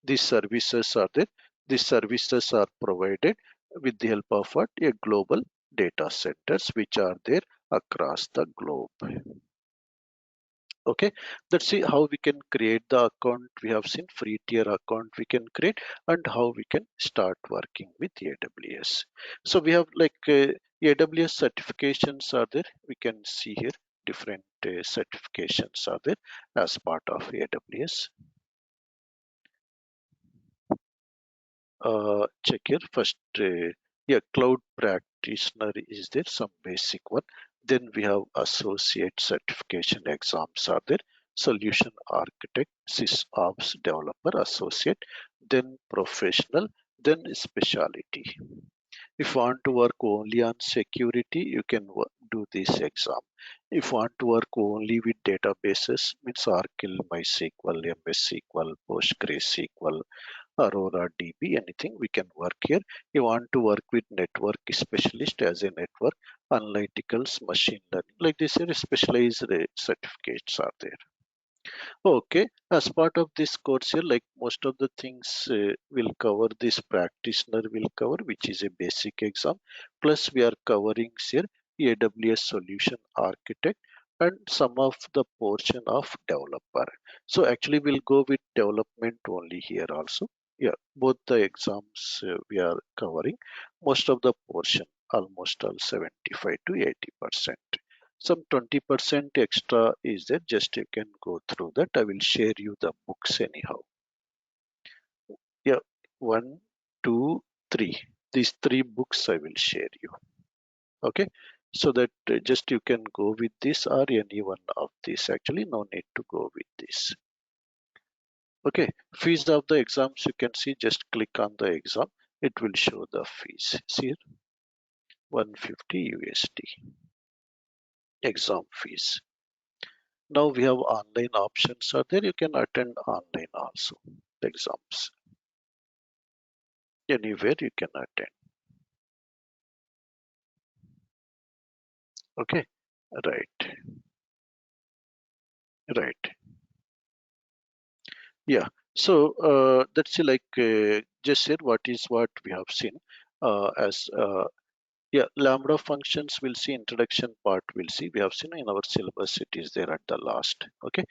these services are there. These services are provided with the help of what? A global data centers which are there across the globe. Okay, let's see how we can create the account. We have seen free tier account we can create and how we can start working with AWS. So we have like AWS certifications are there. We can see here different certifications are there as part of AWS. Check here first. Yeah, cloud practitioner is there, some basic one. Then we have associate certification exams are there. Solution architect, sysops developer associate, then professional, then specialty. If you want to work only on security, you can do this exam. If you want to work only with databases, means Oracle, MySQL, MS SQL, PostgreSQL, Aurora DB, anything we can work here. You want to work with network specialist as a network, analyticals, machine learning, like this here specialized certificates are there. Okay, as part of this course here, like most of the things will cover, this practitioner will cover, which is a basic exam. Plus we are covering here AWS solution architect and some of the portion of developer. So actually we'll go with development only here also. Yeah, both the exams we are covering most of the portion, almost all 75 to 80%. Some 20% extra is there, just you can go through that. I will share you the books anyhow. Yeah, one, two, three. These three books I will share you. Okay, so that just you can go with this or any one of these. Actually, no need to go with this. Okay, fees of the exams you can see. Just click on the exam. It will show the fees. See here, 150 USD exam fees. Now we have online options are there. You can attend online also the exams. Anywhere you can attend. Okay, right, right. Yeah. So that's like just here what is what we have seen as yeah, Lambda functions we'll see, introduction part we'll see. We have seen in our syllabus it is there at the last. Okay.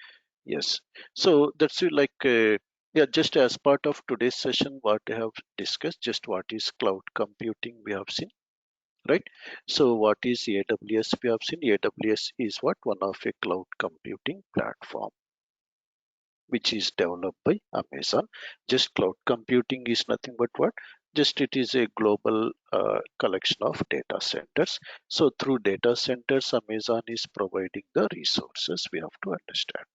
Yes. So that's it, like yeah, just as part of today's session, what I have discussed, just what is cloud computing we have seen, right? So what is AWS? We have seen AWS is what? One of a cloud computing platform which is developed by Amazon. Just cloud computing is nothing but what? Just it is a global collection of data centers. So through data centers, Amazon is providing the resources we have to understand.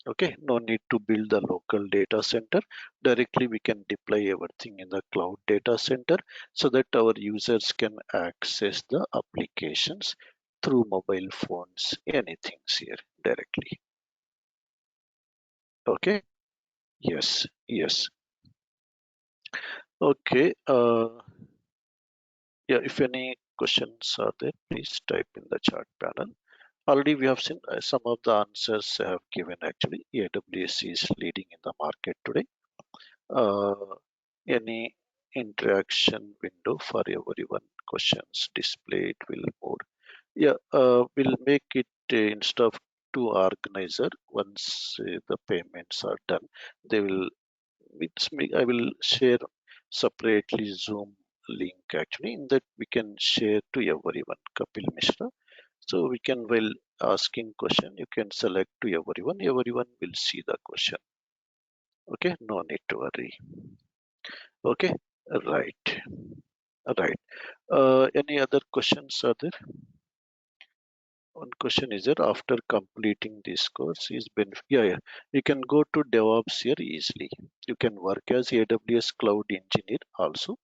Okay, no need to build the local data center. Directly we can deploy everything in the cloud data center so that our users can access the applications through mobile phones, anything here directly. Okay, yes, yes. Okay, yeah, if any questions are there, please type in the chat panel. Already we have seen some of the answers I have given actually. AWS is leading in the market today. Any interaction window for everyone questions displayed will move. Yeah, we'll make it instead of to organizer. Once the payments are done, they will, it's me, I will share separately Zoom link actually. In that we can share to everyone, Kapil Mishra. So we can, while asking question, you can select to everyone. Everyone will see the question. Okay, no need to worry. Okay, right, right. Any other questions are there? One question is that after completing this course is benefit. Yeah, yeah. You can go to DevOps here easily. You can work as AWS Cloud Engineer also.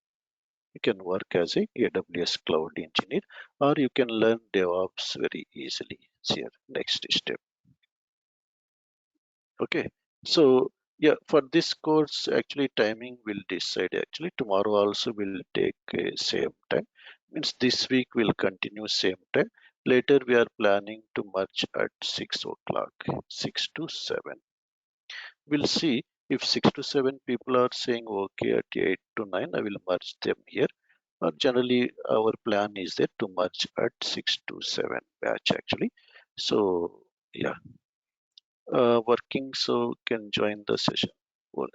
You can work as a AWS Cloud Engineer, or you can learn DevOps very easily. Here, next step. Okay, so yeah, for this course, actually timing will decide. Actually, tomorrow also will take same time. Means this week will continue same time. Later we are planning to merge at 6 o'clock, 6 to 7. We'll see. If 6 to 7 people are saying okay at 8 to 9, I will merge them here. Generally, our plan is there to merge at 6 to 7 batch actually. So yeah, working so can join the session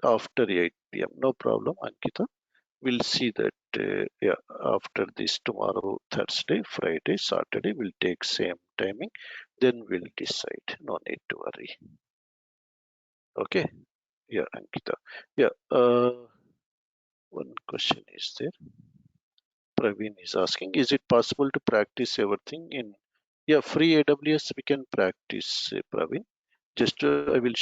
after 8 p.m. No problem, Ankita. We'll see that yeah, after this tomorrow, Thursday, Friday, Saturday, we'll take same timing. Then we'll decide. No need to worry. Okay. Yeah, Ankita. Yeah. One question is there. Praveen is asking, is it possible to practice everything in free AWS? We can practice, Praveen. Just I will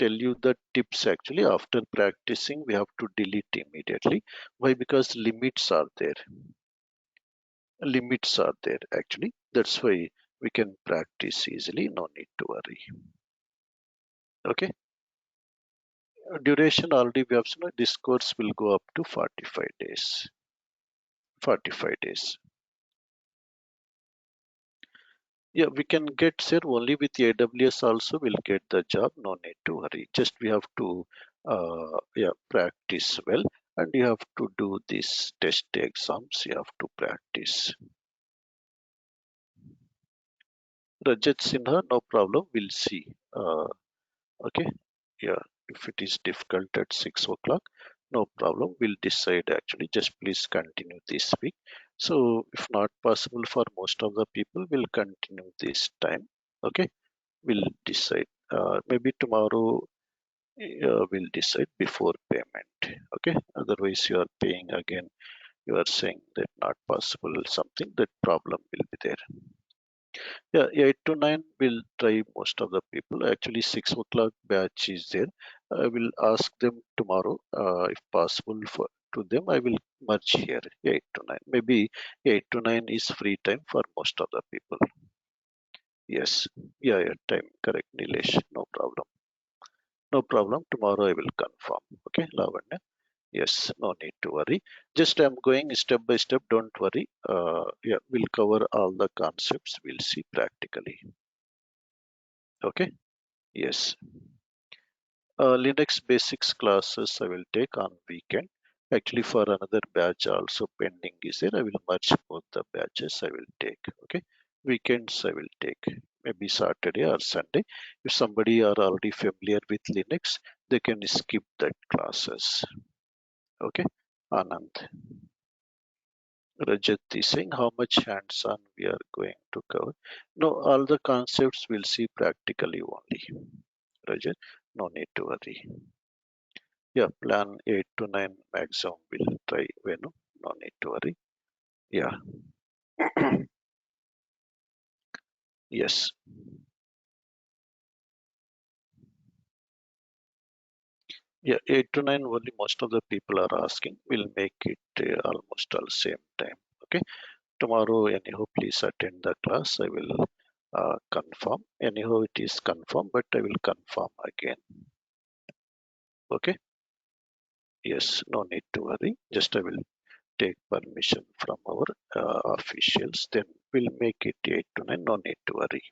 tell you the tips actually. After practicing, we have to delete immediately. Why? Because limits are there actually. That's why we can practice easily. No need to worry. Okay. Duration already we have seen. This course will go up to 45 days. 45 days. Yeah, we can get there only with AWS also. We'll get the job. No need to worry. Just we have to practice well, and you have to do these test exams. You have to practice. Rajat Sinha, no problem. We'll see. Okay. Yeah. If it is difficult at 6 o'clock, no problem. We'll decide actually. Just please continue this week. So if not possible for most of the people, we'll continue this time. Okay. We'll decide. Maybe tomorrow we'll decide before payment. Okay. Otherwise, you are paying again. You are saying that not possible. Something that problem will be there. Yeah, 8 to 9 will try most of the people. Actually, 6 o'clock batch is there. I will ask them tomorrow if possible for to them. I will merge here 8 to 9. Maybe 8 to 9 is free time for most of the people. Yes, yeah, time correct, Nilesh. No problem. No problem. Tomorrow I will confirm. Okay, Lavanya. Yes, no need to worry. Just I'm going step by step. Don't worry. Yeah, we'll cover all the concepts. We'll see practically. Okay. Yes. Linux basics classes I will take on weekend. Actually, for another batch also pending is there. I will merge both the batches. I will take. Okay. Weekends I will take. Maybe Saturday or Sunday. If somebody are already familiar with Linux, they can skip that classes. Okay. Anand. Rajat is saying how much hands-on we are going to cover. No, all the concepts we'll see practically only. Rajat, no need to worry. Yeah, plan 8 to 9 maximum will try Venu. No need to worry. Yeah. Yes. Yeah, 8 to 9 only most of the people are asking. We'll make it almost all same time. Okay. Tomorrow, anyhow, please attend the class. I will confirm. Anyhow, it is confirmed, but I will confirm again. Okay. Yes, no need to worry. Just I will take permission from our officials. Then we'll make it 8 to 9. No need to worry.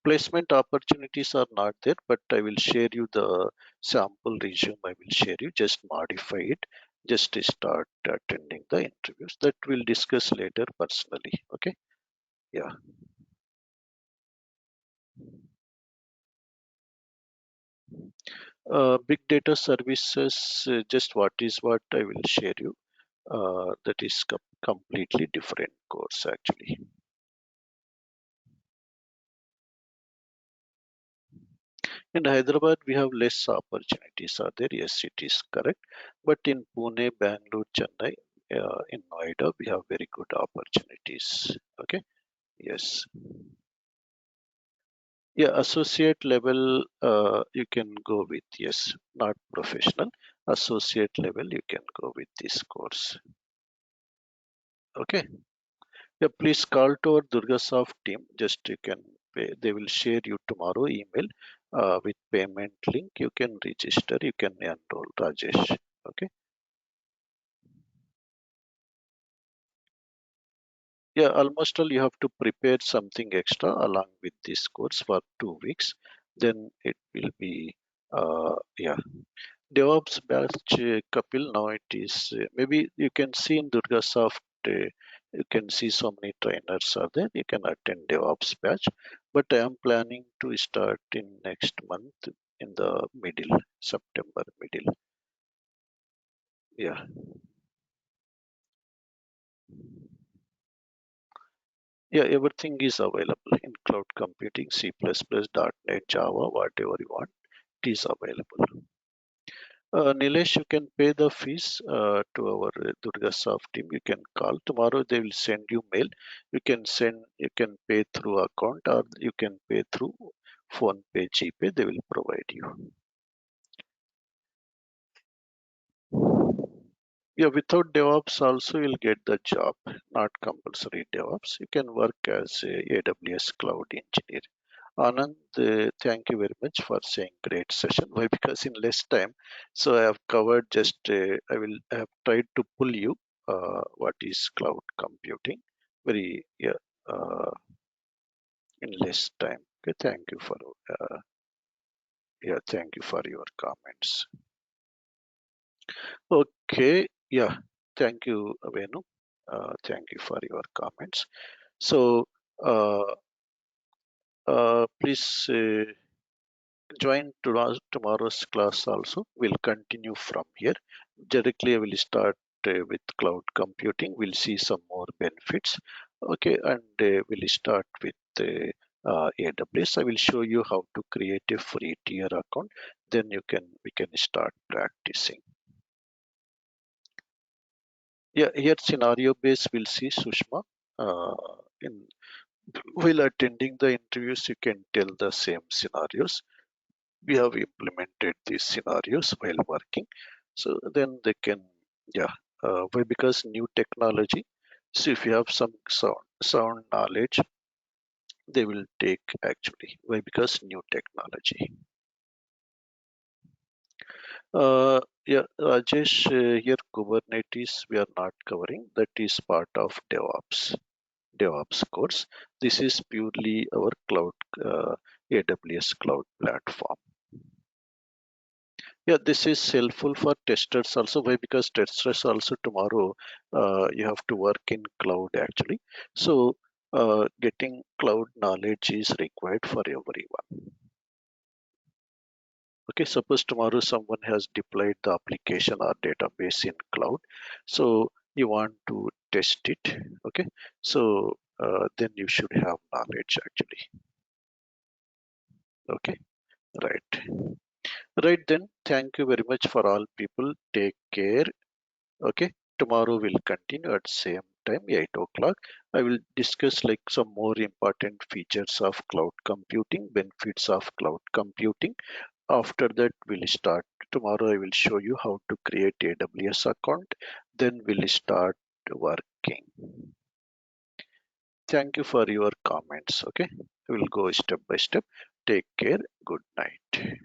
Placement opportunities are not there, but I will share you the sample resume. I will share you. Just modify it. Just to start attending the interviews. That we'll discuss later personally. Okay. Yeah. Big data services. Just what is what I will share you. That is completely different course actually. In Hyderabad, we have less opportunities. Are there? Yes, it is correct. But in Pune, Bangalore, Chennai, in Noida, we have very good opportunities. Okay. Yes. Yeah, associate level, you can go with, yes, not professional. Associate level, you can go with this course. Okay. Yeah, please call to our Durgasoft team. Just you can pay. They will share you tomorrow email with payment link. You can register. You can enroll. Rajesh. Okay. Yeah, almost all you have to prepare something extra along with this course for 2 weeks. Then it will be Yeah, DevOps batch, Kapil. Now it is maybe you can see in DurgaSoft. You can see so many trainers are there. You can attend DevOps batch, but I am planning to start in next month in the middle, September middle. Yeah, yeah. Everything is available in cloud computing, C++, .NET, Java, whatever you want. It is available. Nilesh, you can pay the fees to our DurgaSoft team. You can call tomorrow. They will send you mail. You can send. You can pay through account or you can pay through phone pay, GPay. They will provide you. Yeah, without DevOps also you'll get the job. Not compulsory DevOps. You can work as a AWS cloud engineer. Anand, thank you very much for saying great session. Why? Because in less time, so I have covered just, I have tried to pull you what is cloud computing very, yeah, uh, in less time. Okay, thank you for, yeah, thank you for your comments. Okay, yeah, thank you, Venu. Thank you for your comments. So, uh, please join tomorrow's class also. We'll continue from here. Directly, I will start with cloud computing. We'll see some more benefits. Okay, and we'll start with AWS. I will show you how to create a free tier account. Then we can start practicing. Yeah, here scenario based. We'll see Sushma. In while attending the interviews, you can tell the same scenarios. We have implemented these scenarios while working, so then they can, yeah, why? Because new technology, so if you have some sound knowledge, they will take actually. Why? Because new technology. Yeah, Rajesh, here Kubernetes we are not covering. That is part of DevOps course. This is purely our cloud, AWS cloud platform. Yeah, this is helpful for testers also. Why? Because testers also tomorrow you have to work in cloud actually. So getting cloud knowledge is required for everyone. Okay, suppose tomorrow someone has deployed the application or database in cloud, so you want to test it. Okay, so then you should have knowledge actually. Okay, right, right then. Thank you very much for all people. Take care. Okay, tomorrow we'll continue at same time, 8 o'clock. I will discuss like some more important features of cloud computing, benefits of cloud computing. After that, we'll start. Tomorrow I will show you how to create AWS account. Then we'll start working. Thank you for your comments. Okay, we'll go step by step. Take care. Good night.